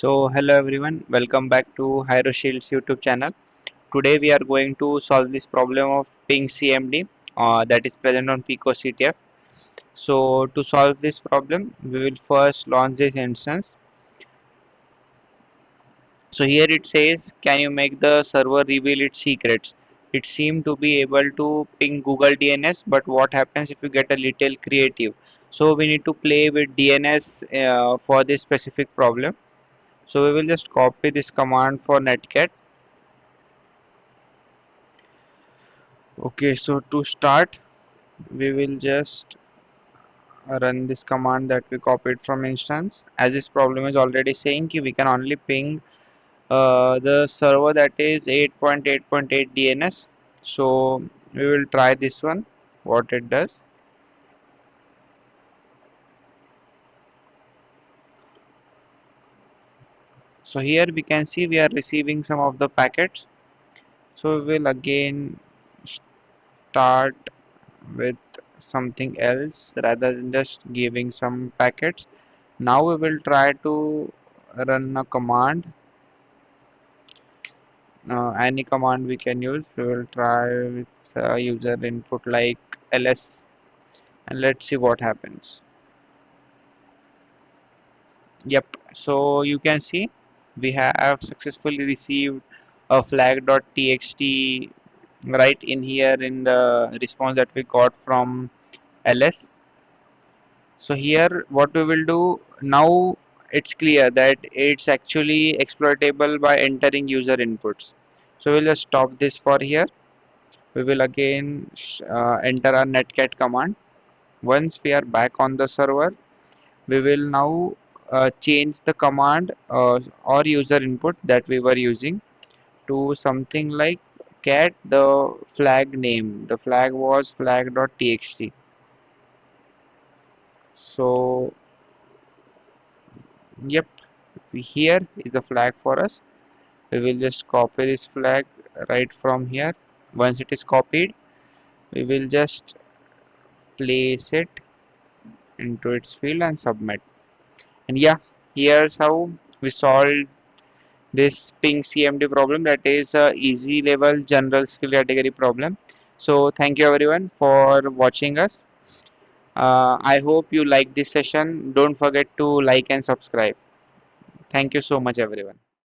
So hello everyone, welcome back to Shields YouTube channel. Today we are going to solve this problem of Ping-Cmd that is present on picoCTF. So to solve this problem, we will first launch this instance. So here it says, can you make the server reveal its secrets? It seemed to be able to ping Google DNS, but what happens if you get a little creative? So we need to play with DNS for this specific problem. So we will just copy this command for netcat. Okay, so to start, we will just run this command that we copied from instance. As this problem is already saying ki we can only ping the server that is 8.8.8 DNS. So we will try this one, what it does. So here we can see we are receiving some of the packets. So we will again start with something else rather than just giving some packets. Now we will try to run a command, any command we can use. We will try with user input like ls, and let's see what happens. Yep, so you can see we have successfully received a flag.txt right in here in the response that we got from ls. So here what we will do now, it's clear that it's actually exploitable by entering user inputs. So we'll just stop this for here. We will again enter our netcat command. Once we are back on the server, we will now change the command or user input that we were using to something like cat the flag name. The flag was flag.txt. So yep, here is the flag for us. We will just copy this flag right from here. Once it is copied, we will just place it into its field and submit. And yeah, here's how we solved this Ping-Cmd problem, that is a easy level general skill category problem. So thank you everyone for watching us. I hope you like this session. Don't forget to like and subscribe. Thank you so much everyone.